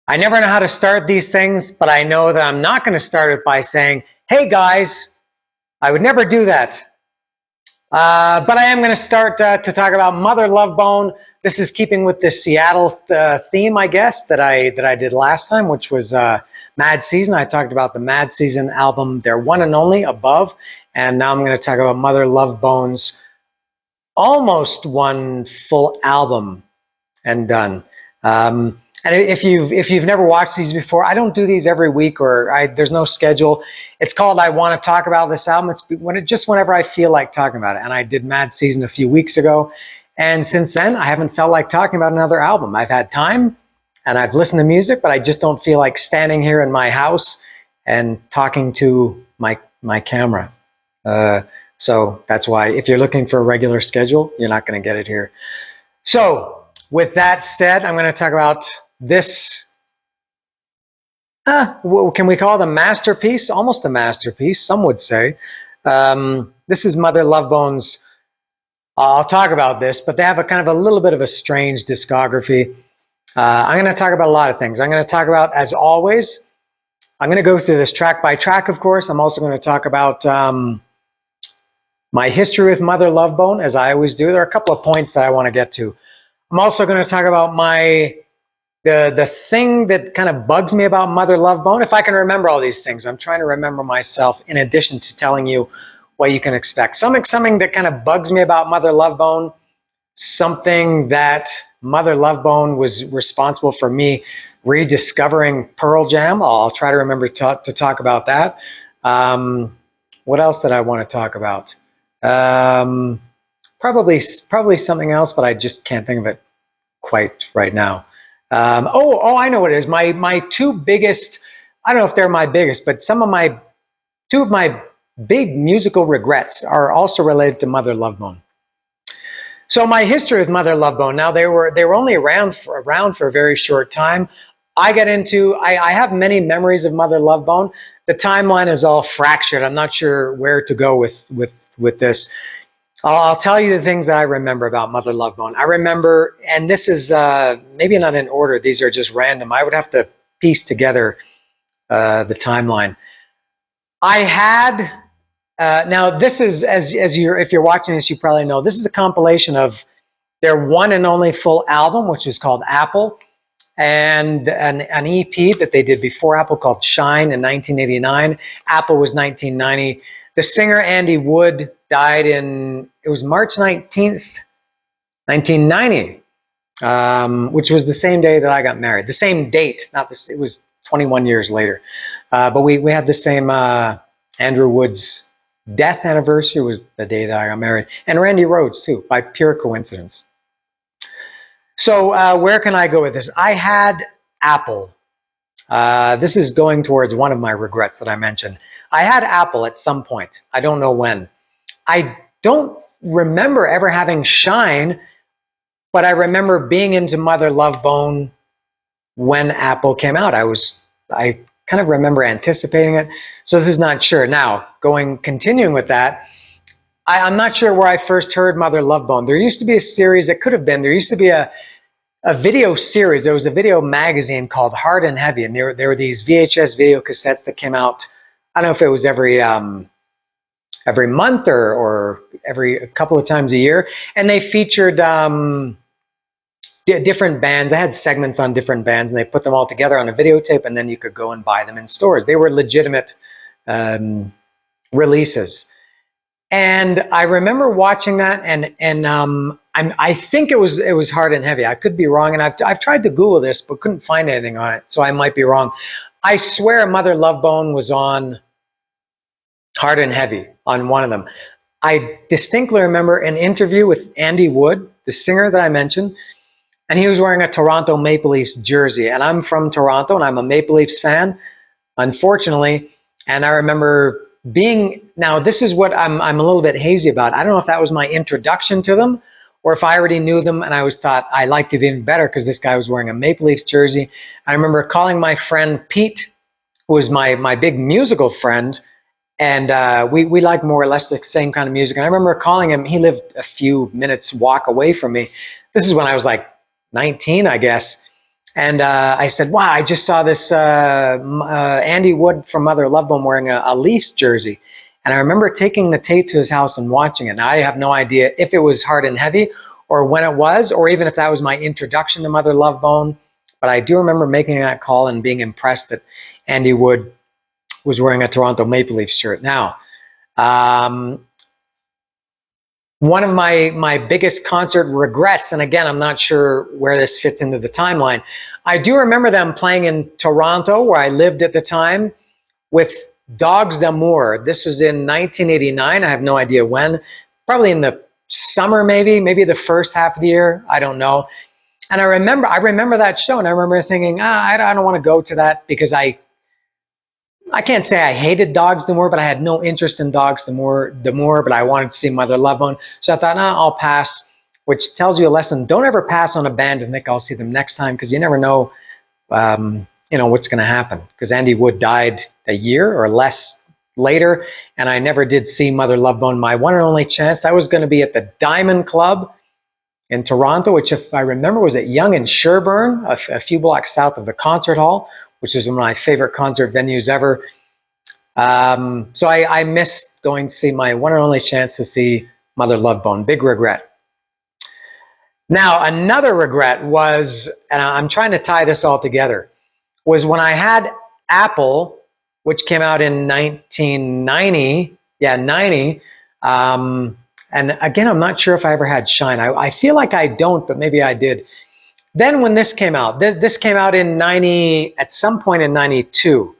I never know how to start these things, but I know that I'm not going to start it by saying, hey guys, I would never do that. But I am going to start to talk about Mother Love Bone. This is keeping with the Seattle theme, I guess, that I did last time, which was Mad Season. I talked about the Mad Season album, their one and only, Above. And now I'm going to talk about Mother Love Bone's almost one full album and done. And if you've never watched these before, I don't do these every week, or there's no schedule. It's called I Want to Talk About This Album. It's just whenever I feel like talking about it. And I did Mad Season a few weeks ago. And since then, I haven't felt like talking about another album. I've had time and I've listened to music, but I just don't feel like standing here in my house and talking to my camera. So that's why if you're looking for a regular schedule, you're not going to get it here. So with that said, I'm going to talk about this, can we call it a masterpiece? Almost a masterpiece, some would say. This is Mother Love Bone's, I'll talk about this, but they have a kind of a little bit of a strange discography. I'm going to talk about a lot of things. I'm going to talk about, as always, I'm going to go through this track by track, of course. I'm also going to talk about my history with Mother Love Bone, as I always do. There are a couple of points that I want to get to. I'm also going to talk about the thing that kind of bugs me about Mother Love Bone. If I can remember all these things, I'm trying to remember myself in addition to telling you what you can expect. Something that kind of bugs me about Mother Love Bone, something that Mother Love Bone was responsible for me rediscovering Pearl Jam. I'll try to remember to talk about that. What else did I want to talk about? Probably something else, but I just can't think of it quite right now. I know what it is. My two biggest, I don't know if they're my biggest, but two of my big musical regrets are also related to Mother Love Bone. So my history with Mother Love Bone, now they were only around for a very short time. I have many memories of Mother Love Bone. The timeline is all fractured. I'm not sure where to go with this. I'll tell you the things that I remember about Mother Love Bone. I remember, and this is maybe not in order, these are just random. I would have to piece together the timeline. I had, now this is, if you're watching this, you probably know, this is a compilation of their one and only full album, which is called Apple, and an EP that they did before Apple called Shine in 1989. Apple was 1990. The singer Andy Wood died it was March 19th, 1990, which was the same day that I got married. The same date, it was 21 years later. But we had the same, Andrew Wood's death anniversary was the day that I got married. And Randy Rhoads too, by pure coincidence. So where can I go with this? I had Apple. This is going towards one of my regrets that I mentioned. I had Apple at some point. I don't know when. I don't remember ever having Shine, but I remember being into Mother Love Bone when Apple came out. I kind of remember anticipating it. So this is not sure. Now, continuing with that, I'm not sure where I first heard Mother Love Bone. There used to be a series, there used to be a video series. There was a video magazine called Hard and Heavy, and there were these VHS video cassettes that came out. I don't know if it was every month or a couple of times a year, and they featured different bands. They had segments on different bands, and they put them all together on a videotape, and then you could go and buy them in stores. They were legitimate releases. And I remember watching that, and I think it was Hard and Heavy. I could be wrong, and I've tried to Google this, but couldn't find anything on it, so I might be wrong. I swear Mother Love Bone was on Hard and Heavy, on one of them. I distinctly remember an interview with Andy Wood, the singer that I mentioned, and he was wearing a Toronto Maple Leafs jersey. And I'm from Toronto, and I'm a Maple Leafs fan, unfortunately. And I remember now this is what I'm a little bit hazy about. I don't know if that was my introduction to them, or if I already knew them and I always thought I liked it even better because this guy was wearing a Maple Leafs jersey. I remember calling my friend Pete, who was my big musical friend, and we liked more or less the same kind of music. And I remember calling him. He lived a few minutes walk away from me. This is when I was like 19, I guess. And I said, wow, I just saw this Andy Wood from Mother Love Bone wearing a Leafs jersey. And I remember taking the tape to his house and watching it. Now, I have no idea if it was Hard and Heavy or when it was, or even if that was my introduction to Mother Love Bone. But I do remember making that call and being impressed that Andy Wood was wearing a Toronto Maple Leafs shirt. Now, one of my biggest concert regrets, and again, I'm not sure where this fits into the timeline, I do remember them playing in Toronto, where I lived at the time, with Dogs d'Amour. This was in 1989. I have no idea when. Probably in the summer, maybe the first half of the year. I don't know. And I remember that show, and I remember thinking, I don't want to go to that because I can't say I hated Dogs d'Amour, but I had no interest in Dogs d'Amour, but I wanted to see Mother Love Bone. So I thought, I'll pass, which tells you a lesson. Don't ever pass on a band and think I'll see them next time, because you never know, what's going to happen. Because Andy Wood died a year or less later, and I never did see Mother Love Bone. My one and only chance, that was going to be at the Diamond Club in Toronto, which, if I remember, was at Yonge and Sherbourne, a few blocks south of the concert hall, which is one of my favorite concert venues ever. So I missed going to see my one and only chance to see Mother Love Bone. Big regret. Now, another regret was, and I'm trying to tie this all together, was when I had Apple, which came out in 1990. Yeah, 90. And again, I'm not sure if I ever had Shine. I feel like I don't, but maybe I did. Then when this came out, this came out in 90, at some point in 92.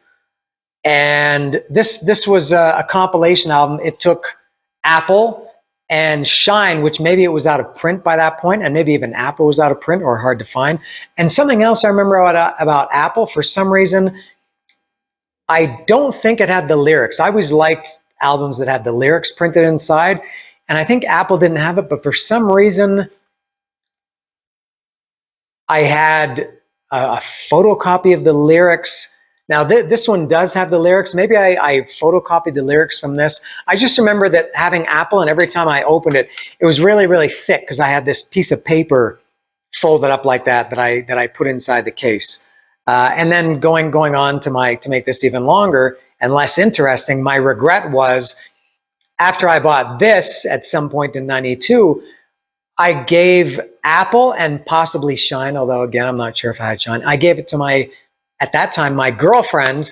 And this was a compilation album. It took Apple and Shine, which maybe it was out of print by that point, and maybe even Apple was out of print or hard to find. And something else I remember about Apple, for some reason, I don't think it had the lyrics. I always liked albums that had the lyrics printed inside. And I think Apple didn't have it, but for some reason, I had a photocopy of the lyrics. Now, this one does have the lyrics. Maybe I photocopied the lyrics from this. I just remember that having Apple, and every time I opened it, it was really, really thick because I had this piece of paper folded up like that I put inside the case. And then going on to make this even longer and less interesting, my regret was, after I bought this at some point in 92, I gave Apple and possibly Shine, although again, I'm not sure if I had Shine. I gave it to at that time, my girlfriend.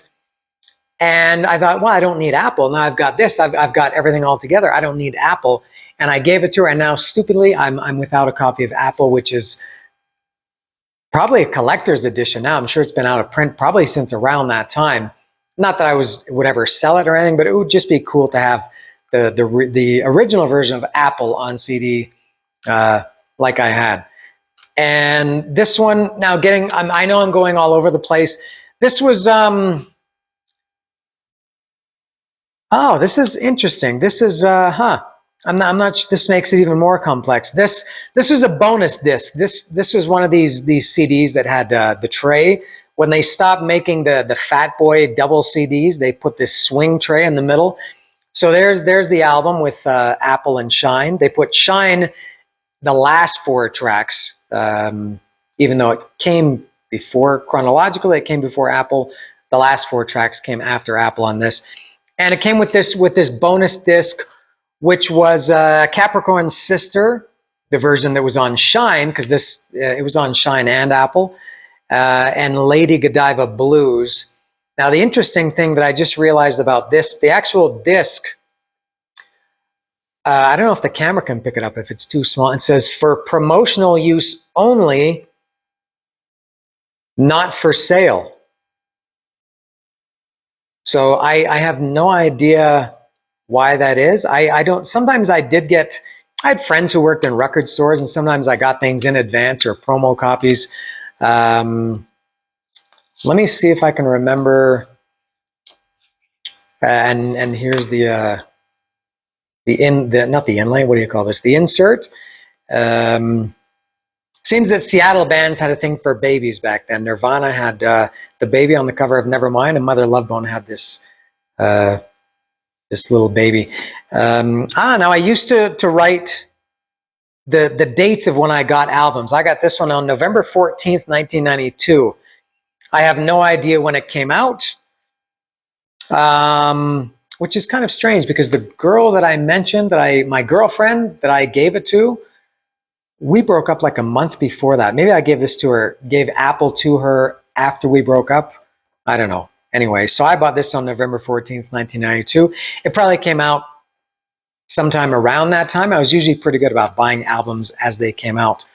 And I thought, well, I don't need Apple. Now I've got this. I've got everything all together. I don't need Apple. And I gave it to her. And now, stupidly, I'm without a copy of Apple, which is probably a collector's edition now. I'm sure it's been out of print probably since around that time. Not that I would ever sell it or anything, but it would just be cool to have the original version of Apple on CD, like I had. And this one, now I know I'm going all over the place. This was, this is interesting. This is, I'm not, this makes it even more complex. This was a bonus disc. This was one of these CDs that had the tray. When they stopped making the Fat Boy double CDs, they put this swing tray in the middle. So there's the album with Apple and Shine. They put Shine, the last 4 tracks, even though it came before, chronologically, it came before Apple. The last 4 tracks came after Apple on this. And it came with this bonus disc, which was Capricorn's Sister, the version that was on Shine, because it was on Shine and Apple, and Lady Godiva Blues. Now, the interesting thing that I just realized about this, the actual disc, I don't know if the camera can pick it up if it's too small. It says, for promotional use only, not for sale. So I have no idea why that is. I don't, sometimes I had friends who worked in record stores, and sometimes I got things in advance or promo copies. Let me see if I can remember. And here's not the inlay. What do you call this? The insert. Seems that Seattle bands had a thing for babies back then. Nirvana had the baby on the cover of Nevermind, and Mother Love Bone had this little baby. Now I used to write the dates of when I got albums. I got this one on November 14th, 1992. I have no idea when it came out, which is kind of strange because the girl that I mentioned, my girlfriend that I gave it to, we broke up like a month before that. Maybe I gave Apple to her after we broke up. I don't know. Anyway, so I bought this on November 14th, 1992. It probably came out sometime around that time. I was usually pretty good about buying albums as they came out.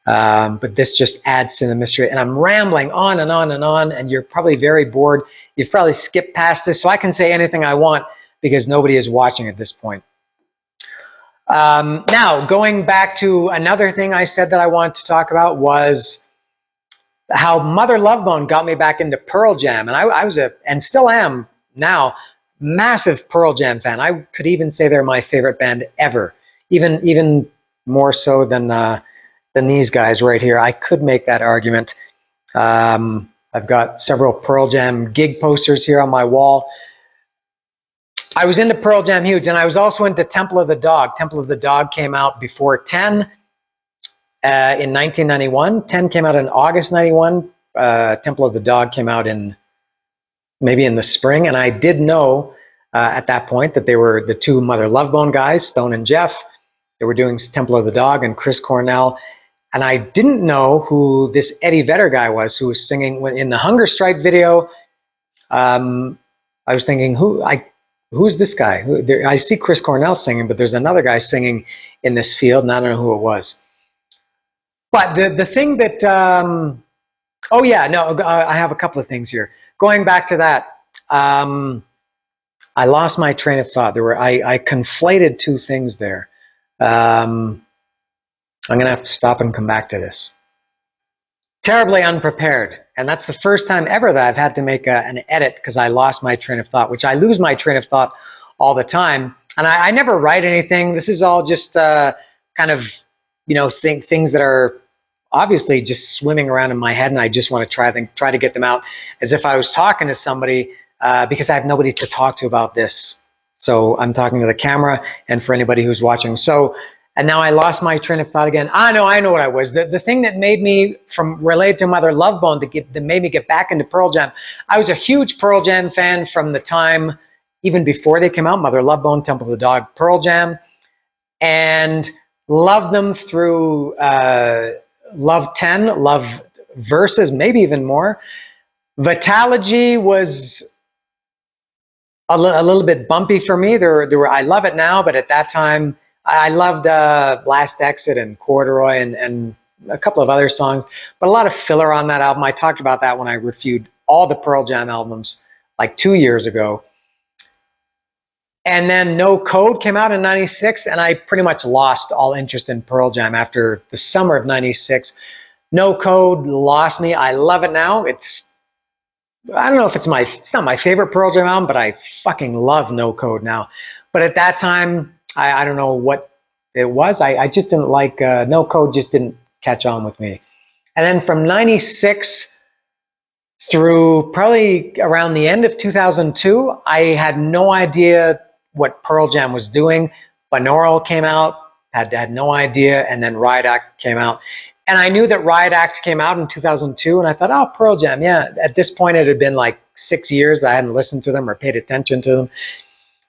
But this just adds to the mystery. And I'm rambling on and on and on, and you're probably very bored. You've probably skipped past this, so I can say anything I want because nobody is watching at this point. Now, going back to another thing I said that I wanted to talk about was how Mother Love Bone got me back into Pearl Jam. And I was and still am now, massive Pearl Jam fan. I could even say they're my favorite band ever, even more so than these guys right here. I could make that argument. I've got several Pearl Jam gig posters here on my wall. I was into Pearl Jam huge, and I was also into Temple of the Dog. Temple of the Dog came out before 10 in 1991. 10 came out in August 91. Temple of the Dog came out maybe in the spring, and I did know at that point that they were the two Mother Love Bone guys, Stone and Jeff. They were doing Temple of the Dog and Chris Cornell. And I didn't know who this Eddie Vedder guy was who was singing in the Hunger Strike video. I was thinking, who's this guy? I see Chris Cornell singing, but there's another guy singing in this field, and I don't know who it was. But the thing that, I have a couple of things here. Going back to that, I lost my train of thought. I conflated two things there. I'm going to have to stop and come back to this. Terribly unprepared. And that's the first time ever that I've had to make an edit because I lost my train of thought, which I lose my train of thought all the time. And I never write anything. This is all just kind of, things that are obviously just swimming around in my head, and I just want to try to get them out as if I was talking to somebody because I have nobody to talk to about this. So I'm talking to the camera and for anybody who's watching. And now I lost my train of thought again. I know what I was. The thing that made me related to Mother Love Bone that made me get back into Pearl Jam. I was a huge Pearl Jam fan from the time, even before they came out, Mother Love Bone, Temple of the Dog, Pearl Jam, and loved them through Love 10, Love Versus, maybe even more. Vitalogy was a little bit bumpy for me. I love it now, but at that time, I loved Last Exit and Corduroy and a couple of other songs, but a lot of filler on that album. I talked about that when I reviewed all the Pearl Jam albums like 2 years ago. And then No Code came out in 96, and I pretty much lost all interest in Pearl Jam after the summer of 96. No Code lost me. I love it now. I don't know if it's not my favorite Pearl Jam album, but I fucking love No Code now. But at that time, I don't know what it was. I just didn't like, No Code just didn't catch on with me. And then from 96 through probably around the end of 2002, I had no idea what Pearl Jam was doing. Binaural came out, had no idea, and then Riot Act came out. And I knew that Riot Act came out in 2002, and I thought, oh, Pearl Jam, yeah. At this point, it had been like 6 years that I hadn't listened to them or paid attention to them.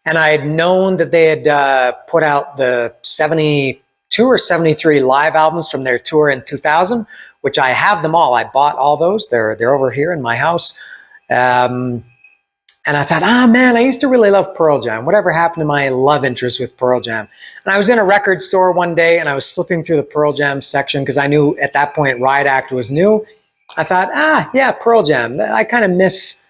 And I had known that they had put out the 72 or 73 live albums from their tour in 2000, which I have them all. I bought all those. They're over here in my house. And I thought, man, I used to really love Pearl Jam. Whatever happened to my love interest with Pearl Jam? And I was in a record store one day, and I was flipping through the Pearl Jam section because I knew at that point Riot Act was new. I thought, yeah, Pearl Jam. I kind of miss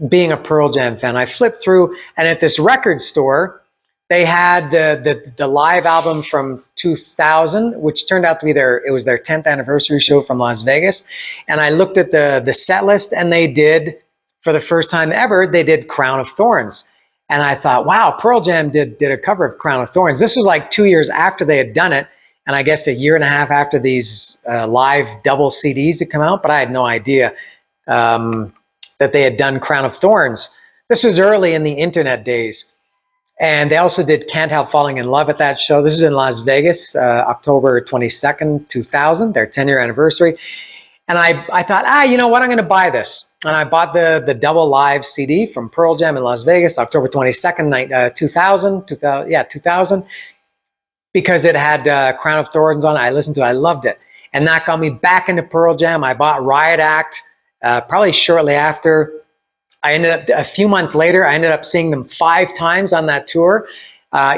being a Pearl Jam fan. I flipped through, and at this record store, they had the live album from 2000, which turned out to be their 10th anniversary show from Las Vegas. And I looked at the set list, and they did, for the first time ever, they did Crown of Thorns. And I thought, wow, Pearl Jam did a cover of Crown of Thorns. This was like 2 years after they had done it, and I guess a year and a half after these live double CDs had come out, but I had no idea that they had done Crown of Thorns. This was early in the internet days. And they also did Can't Help Falling in Love at that show. This is in Las Vegas, October 22nd, 2000, their 10-year anniversary. And I thought, you know what, I'm going to buy this. And I bought the double live CD from Pearl Jam in Las Vegas, October 22nd, 2000, because it had Crown of Thorns on it. I listened to it. I loved it. And that got me back into Pearl Jam. I bought Riot Act probably shortly after. I ended up, a few months later, I ended up seeing them 5 times on that tour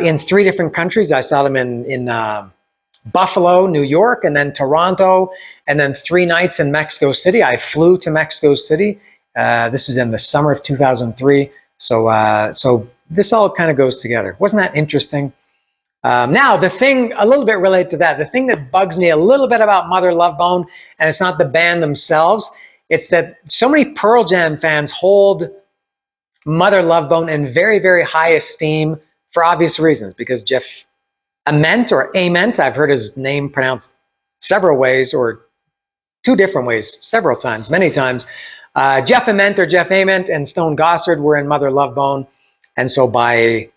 in 3 different countries. I saw them in Buffalo, New York, and then Toronto, and then 3 nights in Mexico City. I flew to Mexico City. This was in the summer of 2003. So this all kind of goes together. Wasn't that interesting? Now, the thing, a little bit related to that, the thing that bugs me a little bit about Mother Love Bone, and it's not the band themselves, it's that so many Pearl Jam fans hold Mother Love Bone in very, very high esteem for obvious reasons, because Jeff Ament, or Ament, I've heard his name pronounced several ways, or 2 different ways, several times, many times. Jeff Ament, or Jeff Ament, and Stone Gossard were in Mother Love Bone, and so by,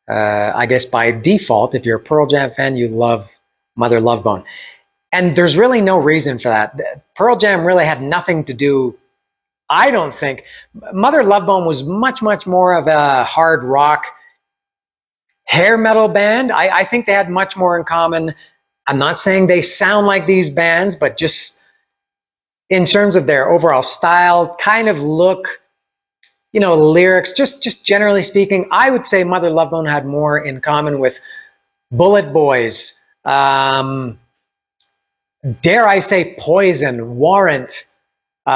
I guess by default, if you're a Pearl Jam fan, you love Mother Love Bone. And there's really no reason for that. Pearl Jam really had nothing to do, I don't think. Mother Love Bone was much, much more of a hard rock, hair metal band. I think they had much more in common. I'm not saying they sound like these bands, but just in terms of their overall style, kind of look, you know, lyrics, just generally speaking, I would say Mother Love Bone had more in common with Bullet Boys, dare I say Poison, Warrant, you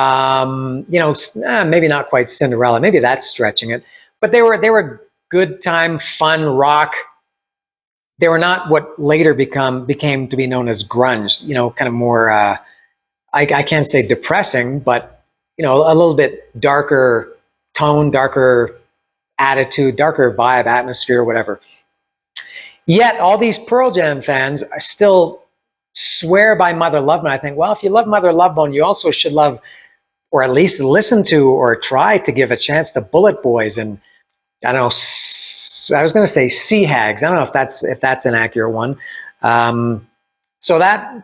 know, maybe not quite Cinderella, maybe that's stretching it, but they were good time, fun rock. They were not what later became to be known as grunge, you know, kind of more, I can't say depressing, but, you know, a little bit darker tone, darker attitude, darker vibe, atmosphere, whatever. Yet all these Pearl Jam fans are still swear by Mother Love Bone. I think, well, if you love Mother Love Bone, you also should love, or at least listen to, or try to give a chance to Bullet Boys, and I don't know, I was going to say Sea Hags. I don't know if that's an accurate one. So that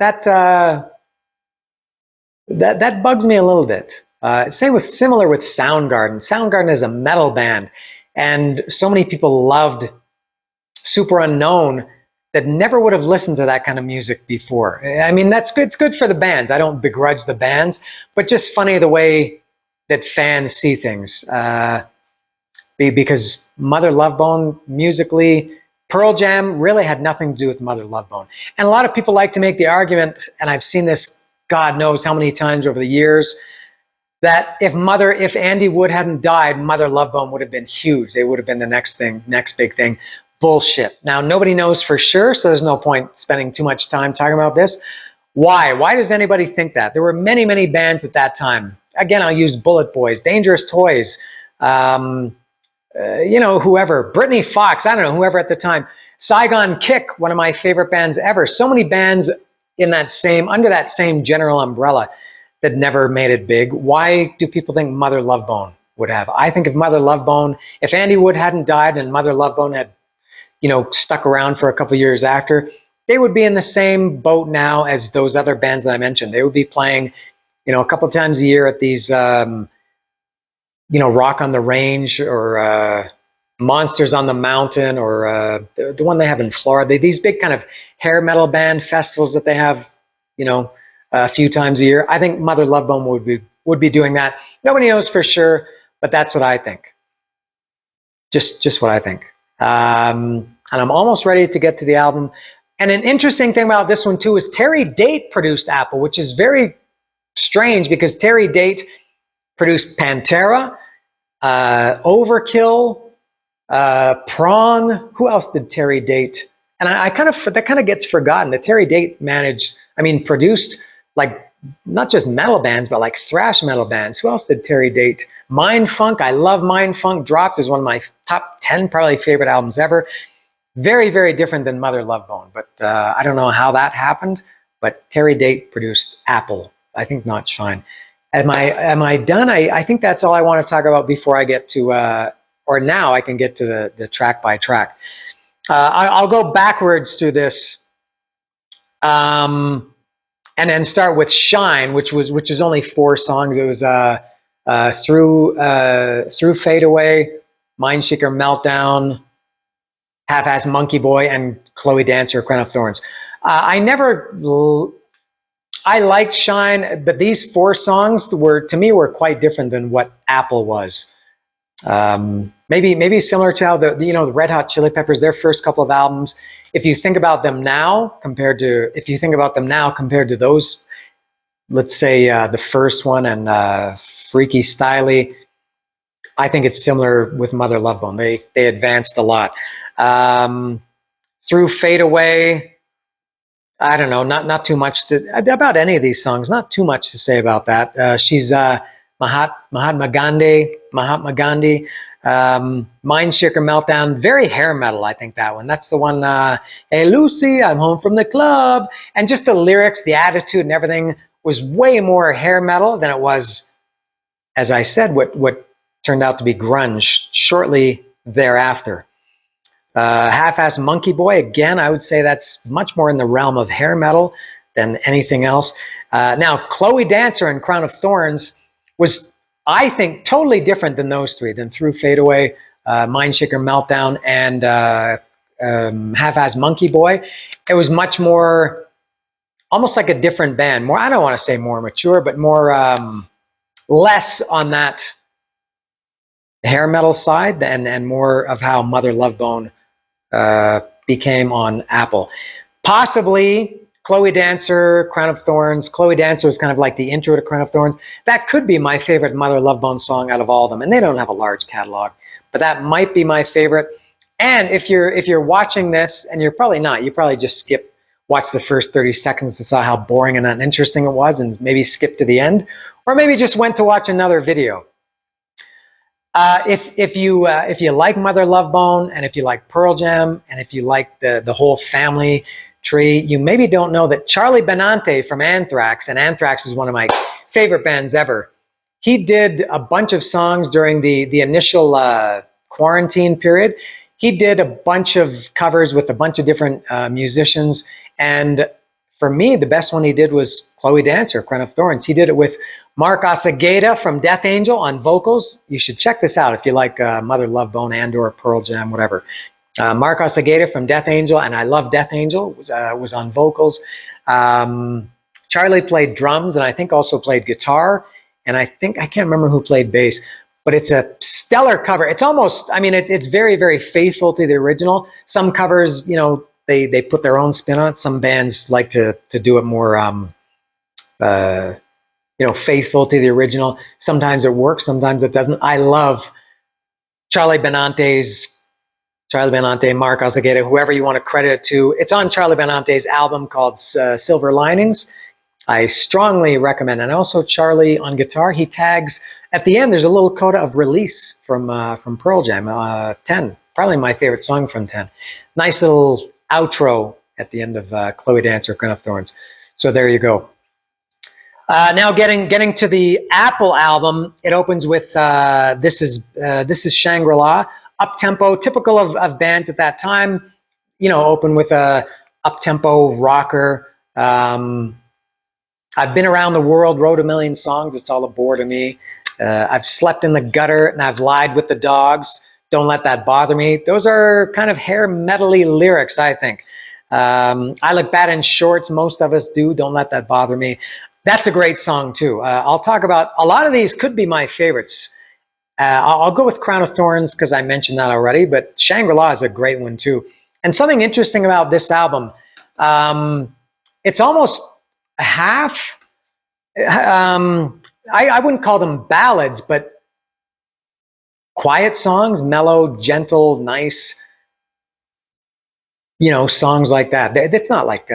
bugs me a little bit. Similar with Soundgarden. Soundgarden is a metal band, and so many people loved Super Unknown that never would have listened to that kind of music before. I mean, that's good. It's good for the bands. I don't begrudge the bands, but just funny the way that fans see things. Because Mother Love Bone, musically, Pearl Jam really had nothing to do with Mother Love Bone. And a lot of people like to make the argument, and I've seen this God knows how many times over the years, that if Andy Wood hadn't died, Mother Love Bone would have been huge. They would have been the next big thing. Bullshit. Now, nobody knows for sure, so there's no point spending too much time talking about this. Why? Why does anybody think that? There were many, many bands at that time. Again, I'll use Bullet Boys, Dangerous Toys, you know, whoever, Brittany Fox, I don't know, whoever at the time. Saigon Kick, one of my favorite bands ever. So many bands under that same general umbrella that never made it big. Why do people think Mother Love Bone would have? I think if Andy Wood hadn't died and Mother Love Bone had, you know, stuck around for a couple of years after, they would be in the same boat now as those other bands that I mentioned. They would be playing, you know, a couple of times a year at these, you know, Rock on the Range, or Monsters on the Mountain, or the one they have in Florida. These big kind of hair metal band festivals that they have, you know, a few times a year. I think Mother Love Bone would be doing that. Nobody knows for sure, but that's what I think. Just what I think. And I'm almost ready to get to the album. And an interesting thing about this one too is Terry Date produced Apple, which is very strange because Terry Date produced Pantera, Overkill, Prawn. Who else did Terry Date? And that kind of gets forgotten. That Terry Date produced like not just metal bands, but like thrash metal bands. Who else did Terry Date? Mindfunk. I love Mindfunk. Dropped is one of my top 10 probably favorite albums ever. Very, very different than Mother Love Bone, but I don't know how that happened. But Terry Date produced Apple. I think Notch Fine. Am I done? I think that's all I want to talk about before I get to or now I can get to the track by track. I'll go backwards through this, and then start with Shine, which is only 4 songs. It was through Fade Away, Mindshaker Meltdown, Half-Ass Monkey Boy, and Chloe Dancer, Crown of Thorns. I liked Shine, but these 4 songs to me were quite different than what Apple was. Maybe similar to how the Red Hot Chili Peppers, their first couple of albums. If you think about them now compared to those, let's say the first one and Freaky Styley, I think it's similar with Mother Love Bone. They advanced a lot. Through Fade Away, I don't know, not too much about any of these songs. Not too much to say about that. She's Mahatma Gandhi, Mindshaker Meltdown, very hair metal. I think that one. That's the one. Hey Lucy, I'm home from the club, and just the lyrics, the attitude, and everything was way more hair metal than it was, as I said, what turned out to be grunge shortly thereafter. Half-Ass Monkey Boy, again, I would say that's much more in the realm of hair metal than anything else. Now, Chloe Dancer and Crown of Thorns was, I think, totally different than those 3, than Through Fade Away, Mindshaker Meltdown, and Half-Ass Monkey Boy. It was much more, almost like a different band. More, I don't want to say more mature, but more, less on that hair metal side, and more of how Mother Love Bone became on Apple. Possibly Chloe Dancer, Crown of Thorns. Chloe Dancer was kind of like the intro to Crown of Thorns. That could be my favorite Mother Love Bone song out of all of them, and they don't have a large catalog, but that might be my favorite. And if you're watching this, and you're probably not, you probably just watch the first 30 seconds and saw how boring and uninteresting it was, and maybe skip to the end, or maybe just went to watch another video. If you like Mother Love Bone, and if you like Pearl Jam, and if you like the whole family tree, you maybe don't know that Charlie Benante from Anthrax, and Anthrax is one of my favorite bands ever. He did a bunch of songs during the initial quarantine period. He did a bunch of covers with a bunch of different musicians, and for me, the best one he did was Chloe Dancer, Crown of Thorns. He did it with Mark Osageda from Death Angel on vocals. You should check this out if you like Mother Love Bone and or Pearl Jam, whatever. Mark Osageda from Death Angel, and I love Death Angel, was on vocals. Charlie played drums, and I think also played guitar, and I can't remember who played bass, but it's a stellar cover. It's almost, it's very, very faithful to the original. Some covers, they put their own spin on it. Some bands like to do it more, faithful to the original. Sometimes it works, sometimes it doesn't. I love Charlie Benante, Mark Osageda, whoever you want to credit it to. It's on Charlie Benante's album called Silver Linings. I strongly recommend. And also Charlie on guitar, he tags, at the end, there's a little coda of Release from Pearl Jam, 10. Probably my favorite song from 10. Nice little outro at the end of Chloe Dancer, Crown of Thorns. So there you go. Now getting to the Apple album, it opens with this is Shangri-La, up-tempo, typical of bands at that time. Open with a up-tempo rocker. I've been around the world, wrote a million songs. It's all a bore to me. I've slept in the gutter and I've lied with the dogs. Don't let that bother me. Those are kind of hair metal-y lyrics, I think. I look bad in shorts. Most of us do. Don't let that bother me. That's a great song too. I'll talk about, a lot of these could be my favorites. I'll go with Crown of Thorns because I mentioned that already, but Shangri-La is a great one too. And something interesting about this album, it's almost half, I wouldn't call them ballads, but quiet songs, mellow, gentle, nice, songs like that. It's not like,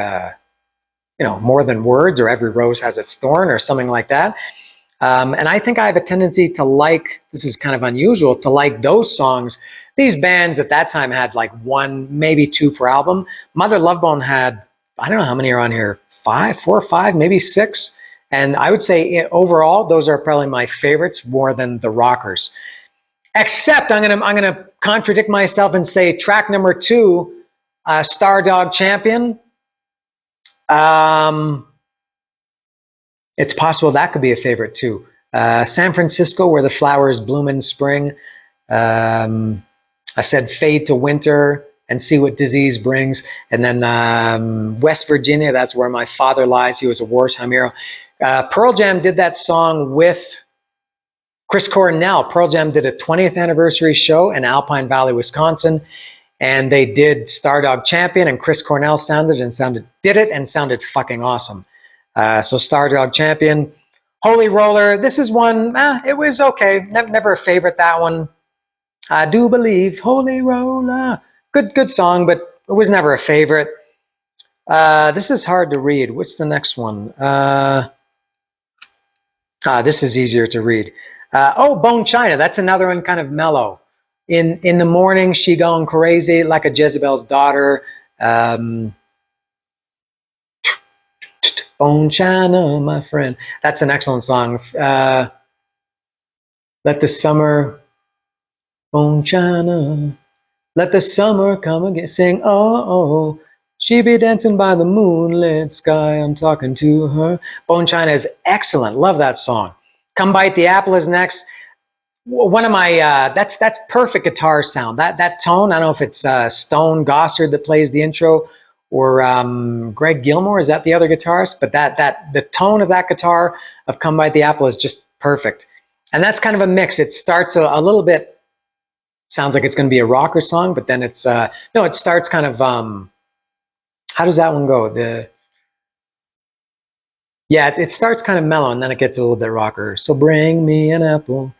More Than Words or Every Rose Has Its Thorn or something like that. And I think I have a tendency to like, this is kind of unusual, to like those songs. These bands at that time had like 1, maybe 2 per album. Mother Love Bone had, I don't know how many are on here, 4 or 5, maybe 6. And I would say overall, those are probably my favorites more than the rockers. Except I'm gonna contradict myself and say track number 2, Star Dog Champion. It's possible that could be a favorite too. San Francisco, where the flowers bloom in spring. I said fade to winter and see what disease brings. And then West Virginia, that's where my father lies. He was a wartime hero. Pearl Jam did that song with Chris Cornell. Pearl Jam did a 20th anniversary show in Alpine Valley, Wisconsin. And they did Star Dog Champion, and Chris Cornell did it and sounded fucking awesome. So Star Dog Champion. Holy Roller, this is one, it was okay. Never a favorite, that one. I do believe, Holy Roller. Good song, but it was never a favorite. This is hard to read. What's the next one? This is easier to read. Bone China, that's another one, kind of mellow. In the morning, she going crazy like a Jezebel's daughter. Bone China, my friend. That's an excellent song. Let the summer, Bone China, let the summer come again. Sing, oh, she be dancing by the moonlit sky. I'm talking to her. Bone China is excellent. Love that song. Come Bite the Apple is next. One of my, that's perfect guitar sound. That tone, I don't know if it's Stone Gossard that plays the intro, or Greg Gilmore, is that the other guitarist? But the tone of that guitar of Come Bite the Apple is just perfect. And that's kind of a mix. It starts a little bit, sounds like it's going to be a rocker song, but then it's, no, it starts kind of, how does that one go? It starts kind of mellow, and then it gets a little bit rocker. So bring me an apple.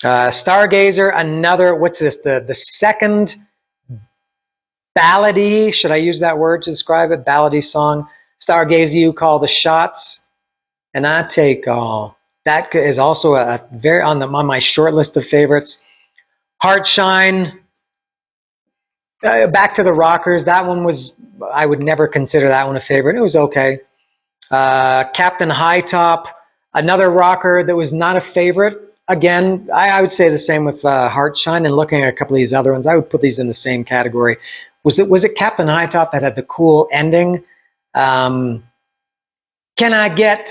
Stargazer, another, what's this? The second ballady, should I use that word to describe it? Ballady song. Stargazer, you call the shots, and I take all. That is also a very on my short list of favorites. Heartshine, back to the rockers. That one was, I would never consider that one a favorite. It was okay. Captain Hightop, another rocker that was not a favorite. Again, I would say the same with Heartshine, and looking at a couple of these other ones, I would put these in the same category. Was it Captain Hightop that had the cool ending? Can I get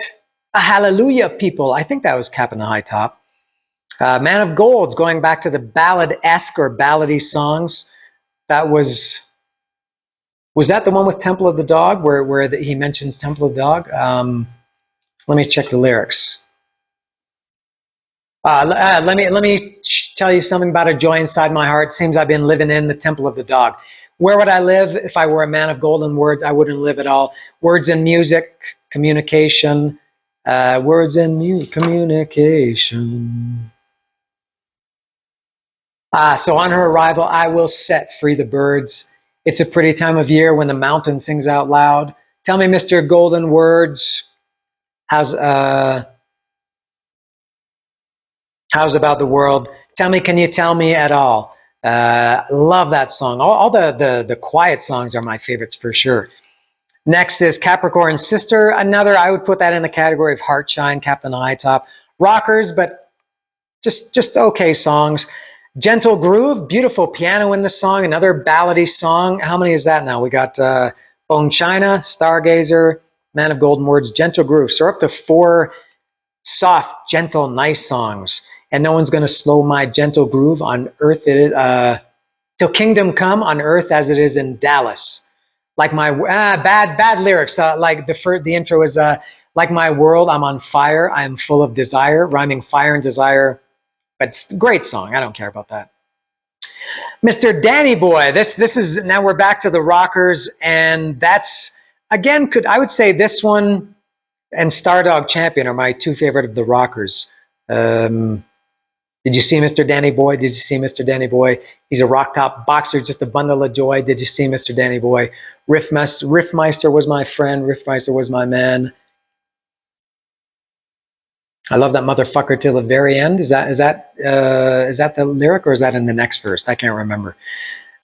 a hallelujah, people? I think that was Captain Hightop. Man of Gold's going back to the ballad-esque or ballady songs. That was that the one with Temple of the Dog, where he mentions Temple of the Dog? Let me check the lyrics. Let me tell you something about a joy inside my heart. Seems I've been living in the Temple of the Dog. Where would I live if I were a man of golden words? I wouldn't live at all. Words and music, communication. Words and communication. So on her arrival, I will set free the birds. It's a pretty time of year when the mountain sings out loud. Tell me, Mr. Golden Words, how's about the world? Tell me, can you tell me at all? Love that song. All the quiet songs are my favorites for sure. Next is Capricorn Sister. Another, I would put that in the category of Heartshine, Captain Hightop. Rockers, but just okay songs. Gentle Groove, beautiful piano in the song. Another ballady song. How many is that now? We got Bone China, Stargazer, Man of Golden Words, Gentle Groove. So we're up to 4 soft, gentle, nice songs. And no one's going to slow my gentle groove on earth. It is till kingdom come on earth as it is in Dallas. Like my bad lyrics. Like the intro is like my world. I'm on fire. I am full of desire. Rhyming fire and desire. But it's a great song. I don't care about that. Mr. Danny Boy. This is, now we're back to the rockers, and that's again, I would say this one and Star Dog Champion are my 2 favorite of the rockers. Did you see Mr. Danny Boy? Did you see Mr. Danny Boy? He's a rock top boxer, just a bundle of joy. Did you see Mr. Danny Boy? Riffmeister was my friend. Riffmeister was my man. I love that motherfucker till the very end. Is that the lyric, or is that in the next verse? I can't remember.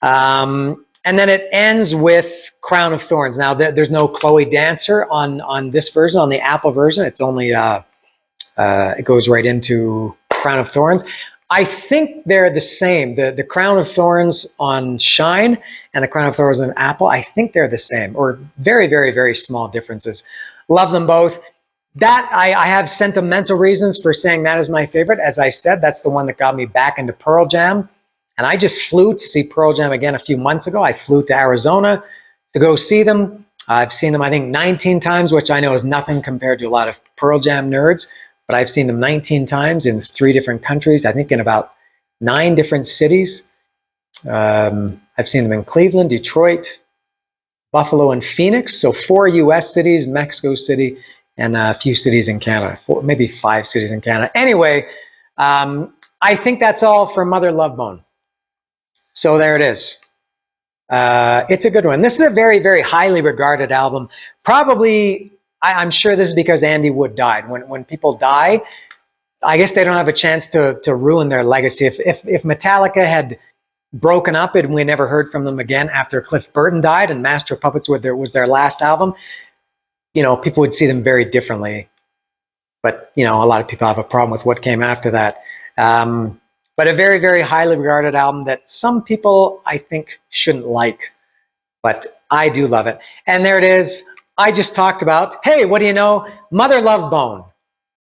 And then it ends with Crown of Thorns. Now there's no Chloe Dancer on this version, on the Apple version. It's only it goes right into Crown of Thorns. I think they're the same. The Crown of Thorns on Shine and the Crown of Thorns on Apple, I think they're the same, or very, very, very small differences. Love them both. That I have sentimental reasons for saying that is my favorite. As I said, that's the one that got me back into Pearl Jam. And I just flew to see Pearl Jam again a few months ago. I flew to Arizona to go see them. I've seen them, I think, 19 times, which I know is nothing compared to a lot of Pearl Jam nerds. But I've seen them 19 times in 3 different countries, I think in about 9 different cities. I've seen them in Cleveland, Detroit, Buffalo, and Phoenix. So 4 U.S. cities, Mexico City, and a few cities in Canada, maybe 5 cities in Canada. Anyway, I think that's all for Mother Love Bone. So there it is. It's a good one. This is a very, very highly regarded album. Probably, I'm sure this is because Andy Wood died. When people die, I guess they don't have a chance to ruin their legacy. If Metallica had broken up and we never heard from them again after Cliff Burton died and Master of Puppets was their last album, people would see them very differently. But, a lot of people have a problem with what came after that. But a very, very highly regarded album that some people, I think, shouldn't like. But I do love it. And there it is. I just talked about, hey, what do you know? Mother Love Bone.